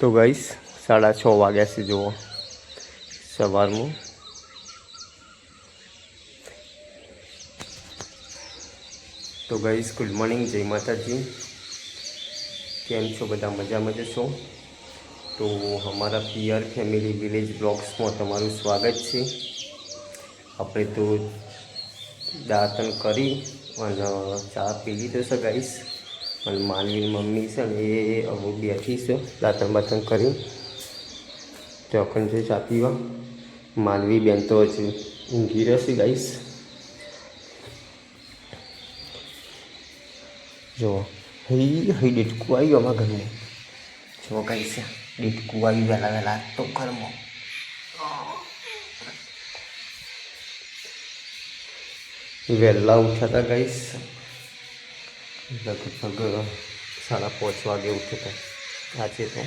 તો ગાઈસ 6:30 વાગ્યા છે જુઓ સવારમાં। તો ગાઈસ ગુડ મોર્નિંગ, જય માતાજી। કેમ છો બધા? મજામાં છો? તો અમારા પીઆર ફેમિલી વિલેજ બ્લોગ્સમાં તમારું સ્વાગત છે। આપણે તો દાંતણ કરી અને ચા પી લીધો છે ગાઈસ, અને માનવીની મમ્મી છે ને એ હવે બેઠી છે દાંતણ બાતણ કરી તો અખંડ છે ચા પીવા। માનવી બેન તો હજુ ઊંઘી રહેશે ગાઈસ। જો હઈ ડેટકું આવ્યું અમારા ઘરમાં। જો ગાઈસ ડેટકું આવ્યું વહેલા વહેલા તો ઘરમાં। વહેલા ઉઠ્યા હતા ગાઈસ, લગભગ 5:30 વાગે ઉઠ્યા હતા। આજે તો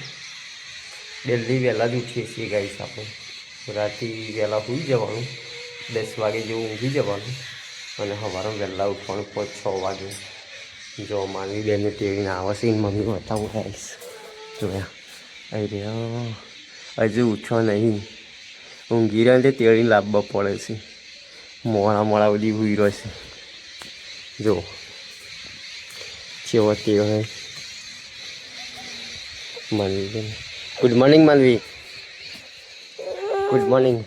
ડેલી વહેલા જ ઉઠીએ છીએ ગાઈસ। આપણે રાતે વહેલા સૂઈ જવાનું, 10 વાગે જેવું ઊંઘી જવાનું અને સવારે વહેલા ઉઠવાનું 5-6 વાગે। જો માનવી બેનને તેડીને આવે છે, મમ્મી બતાવું ગાઈસ। જોયા અહીં રહ્યા, હજુ ઉઠો નહીં, ઊંઘી રહ્યા તે તેડીને લાવવા પડે છે। મોડા મોડા બધી સૂઈ રહ્યો છે। જો કેવો તે હોય માનવી બેન। ગુડ મોર્નિંગ માનવી, ગુડ મોર્નિંગ।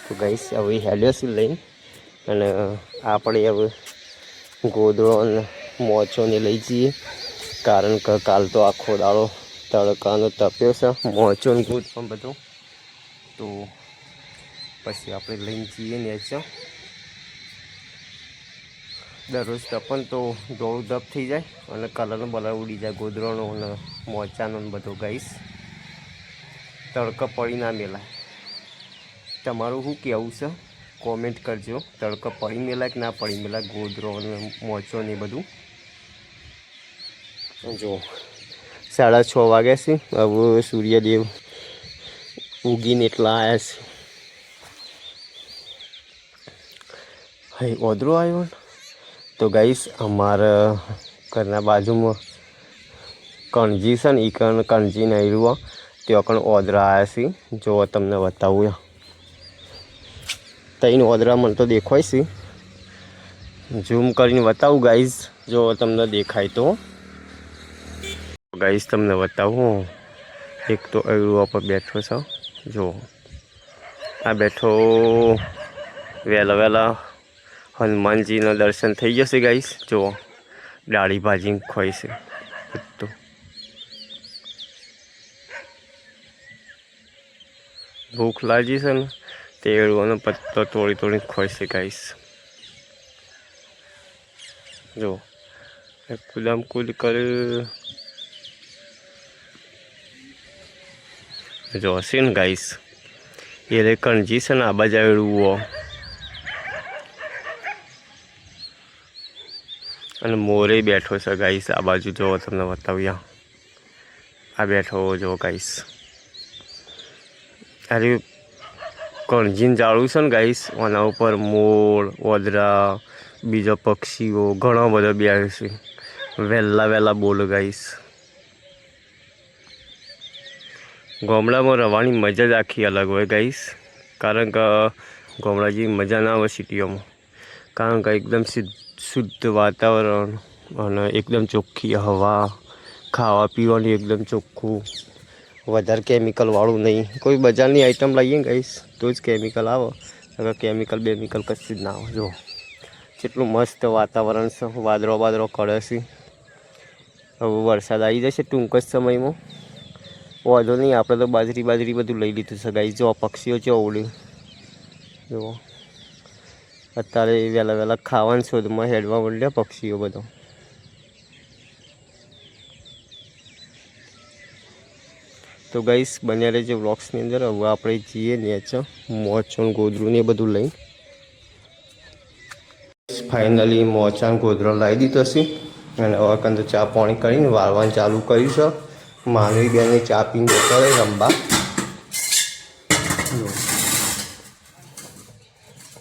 તો ગાઈસ હવે હેલ્યો છે લઈને, અને આપણે હવે ગોદડો અને મોચોને લઈ જઈએ, કારણ કે કાલ તો આખો દાડો તડકાનો તપ્યો છે, મોચો ને ગોદ પણ બધું। તો પછી આપણે લઈને જઈએ ને દરરોજ તપન તો ડોળું દપ થઈ જાય અને કલરનો બલર ઉડી જાય ગોદરાનો અને મોચાનો બધો ગાઈસ। તડકો પડી ના મેલાય। તમારું શું કહેવું છે કોમેન્ટ કરજો, તડકો પડી મેલાય કે ના પડી મેલાય ગોદરો અને મોચો ને બધું। જો 6:30 વાગ્યા છે, હવે સૂર્યદેવ ઉગીને એટલા આવ્યા છે। હઈ ઓદરો આવ્યો ને, તો ગાઈસ અમારા ઘરના બાજુમાં કણજી છે ને, એ કણજી નહીં રહ્યું તે અકણ ઓદરા આવ્યા છે। જો તમને બતાવું, ત્રણ ઓદરા મને તો દેખાય છે, ઝૂમ કરીને બતાવું ગાઈસ। જો તમને દેખાય તો ગાઈસ તમને બતાવું। એક તો અયરું પર બેઠો છે, જો આ બેઠો વહેલા વહેલા હનુમાનજીના દર્શન થઈ જશે ગાઈસ। જો ડાળી ભાજી ખોઈ છે બધું, ભૂખ લાગી છે ને તે એળવાનો પત્તો તોડી તોડીને ખોઈ છે ગાઈસ। જો કુદામ કુદ કરે, જો હશે ને ગાઈસ એ રે કણજી છે ને આ બાજુ એળવું, અને મોરે બેઠો છે ગાઈસ આ બાજુ। જો તમને બતાવ્યા આ બેઠો જો ગાઈસ। અરે કણજીને જાળું છે ને ગાઈસ, આના ઉપર મોર, ઓદરા, બીજા પક્ષીઓ ઘણો બધો બેસે છે। વહેલા વહેલા બોલો ગાઈસ। ગામડામાં રહેવાની મજા જ આખી અલગ હોય ગાઈસ, કારણ કે ગામડા જેવી મજા ના આવે સિટીઓમાં, કારણ કે એકદમ શુદ્ધ વાતાવરણ અને એકદમ ચોખ્ખી હવા, ખાવા પીવાની એકદમ ચોખ્ખું, વધારે કેમિકલવાળું નહીં। કોઈ બજારની આઈટમ લઈએ ગાઈસ તો જ કેમિકલ આવે, અગર કેમિકલ બેમિકલ કશું જ ના આવે। જો કેટલું મસ્ત વાતાવરણ છે, વાદળો વાદળો કરે છે। હવે વરસાદ આવી જશે ટૂંક જ સમયમાં, વાંધો નહીં। આપણે તો બાજરી બધું લઈ લીધું છે ગાઈસ। જો પક્ષીઓ જો ઉડી, જુઓ અત્યારે વહેલા વહેલા ખાવાની શોધમાં હેડવા માંડ્યા પક્ષીઓ બધો। તો ગાઈસ બન્યા રહેજો વ્લોગ્સની અંદર। હવે આપણે જઈએ નેચે મોચો ગોદરું ને બધું લઈને। ફાઇનલી મોચા ગોદરો લાવી દીધો છે, અને હવે કંઈ ચા પાણી કરીને વાળવાનું ચાલુ કર્યું છે। માનવી બેનની ચા પીને જતો રહે રમવા।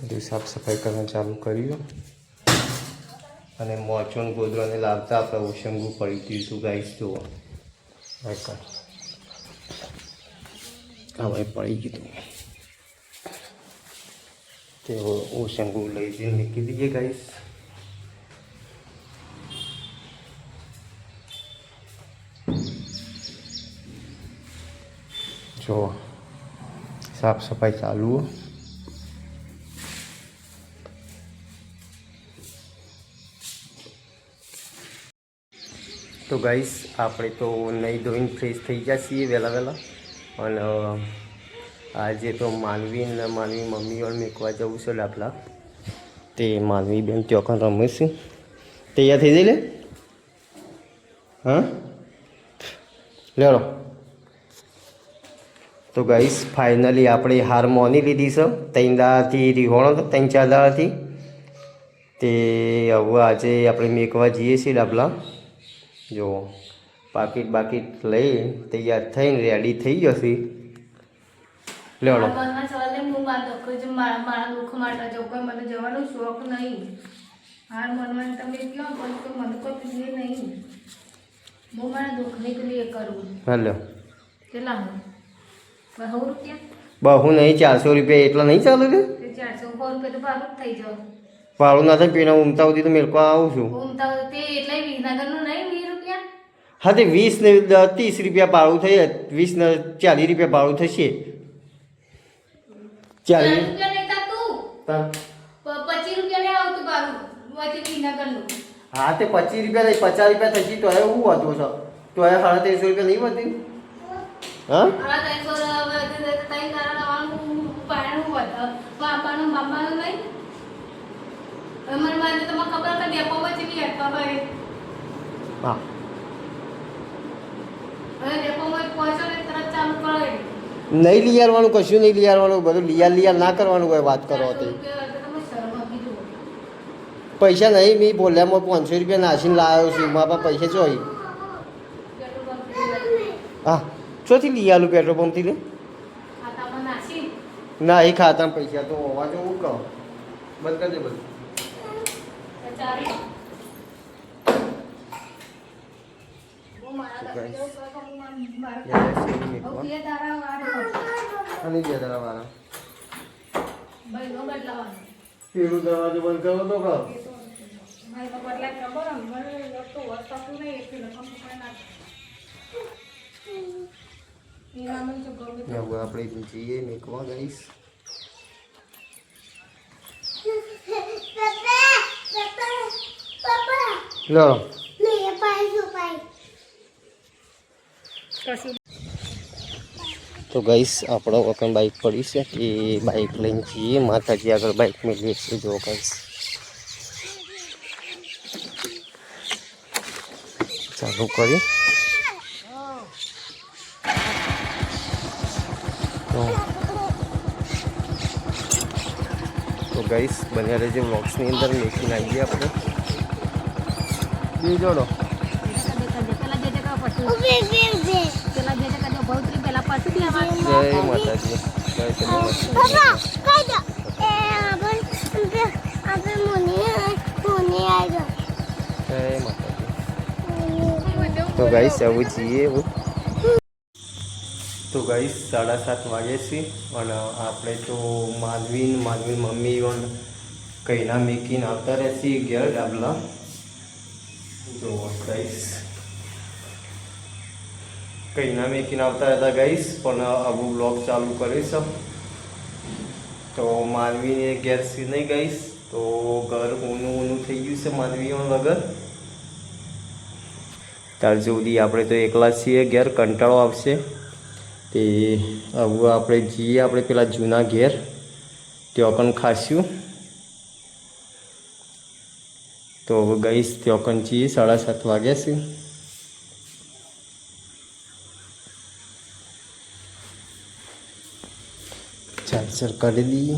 બધું સાફ સફાઈ કરવાનું ચાલુ કર્યું, અને મોચો ગોદરાને લાવતા આપણે ઓશંગું પડી ગયું હતું ગાઈસ। જુઓ હવે પડી ગયું તે ઓશંગુ લઈ જઈને મૂકી દઈએ ગાઈસ. જો સાફ સફાઈ ચાલુ. તો ગાઈસ આપણે તો નહીં ધોઈને ફ્રેશ થઈ ગયા છીએ વહેલા વહેલા. અને આજે તો માનવી મમ્મીઓને મેકવા જવું છે ડાબલા. તે માનવી બેન ત્યાં રમે છે. તૈયાર થઈ જઈ લે. હા લેડો. તો ગાઈસ ફાઇનલી આપણે હાર મોની લીધી છે. 3 દાડાથી રીહોણો હતો, 3-4 દાડાથી. તે હવે આજે આપણે મેકવા જઈએ છીએ ડાબલા. જો બાકીટ લઈ તૈયાર થઈને રેડી થઈ જશે. લેવડો મારા દુઃખ માટે જો કોઈ મને જવાનો શોખ નહીં. હાર મનવાનું તમે કહો પણ મને કોઈ પીએ નહીં. હું મારા દુઃખની પેલી એ કરું. હાલો કેટલા હું 100 રૂપિયા બહુ નહીં, 400 રૂપિયા એટલા નહીં ચાલે ને. 400 રૂપિયા તો ભાડું જ થઈ જાવ. ભાડું ના થાય પેલા ઉમતા સુધી તો મેળકો આવું છું. ઉમતા તે એટલે વિસનગરનું નહીં 20 રૂપિયા. હા તે 20 ને 30 રૂપિયા ભાડું થઈ, 20 ને 40 રૂપિયા ભાડું થશે. 40 રૂપિયા નહીં થતું. 25 રૂપિયા નહીં આવતું ભાડું વિસનગરનું. હા તે 25 રૂપિયા નહીં 50 રૂપિયા થશે તો હવે હું હતું છે તો હવે 350 રૂપિયા નહીં વધે. હા બાપાનું નહીં. મને મારે તમને ખબર કે ડેપો વચ્ચે બી હેઠવા હોય. હા હવે ડેપોમાં પહોંચો ને તરત ચાલુ કરે. નહીં લઈ આવવાનું, કશું નહીં લઈ આવવાનું, બધું લિયાર ના કરવાનું હોય. વાત કરો તે પૈસા નહીં. મેં બોલ્યામાં 500 રૂપિયા નાસીને લાવ્યો છું. મારા પાસે પૈસા જોઈ. હા ચોથી લઈ આલું પેટ્રોલ પંપથી લે. ના એ ખાતા પૈસા તો હોવા જો હું કહું. બંધ કરી દે બધું. પેલું દરવાજો બંધ કરો તો કહો. આપણે જઈએ મેકવા ગઈશ. લો તો ગઈશ આપણો વખત બાઇક પડી છે કે બાઇક લઈને જઈએ માતાજી આગળ બાઇક મેળવીએ છીએ. જો ગઈશ ચાલુ કરી. તો ગઈશ બન્યા રહેજે વ્લોગ્સની અંદર. મેકીને આવીએ આપણે બે જોડો. જય માતાજી. તો ગાઈસ આવું છીએ એવું. તો ગાઈસ 7:30 વાગે છે અને આપણે તો માનવી મમ્મી કઈના મેકીને આવતા રહેશે ઘેર ડાબલા. જો ગાઈસ કઈના મેકીને આવતા હતા ગાઈસ, પણ આવું બ્લોગ ચાલુ કરીશ. તો માનવીને ઘેર છે નહીં ગાઈસ, તો ઘર ઊનું થઈ ગયું છે માનવીઓ લગન. ત્યાર સુધી આપણે તો એકલા છીએ ઘેર, કંટાળો આવશે. તે હવે આપણે જઈએ આપણે પેલા જૂના ઘેર, ત્યાં કન ખાસ્યું. તો હવે ગઈશ ત્યાં કન જઈએ. 7:30 વાગ્યા છે. ચાર્જર કરી દઈએ.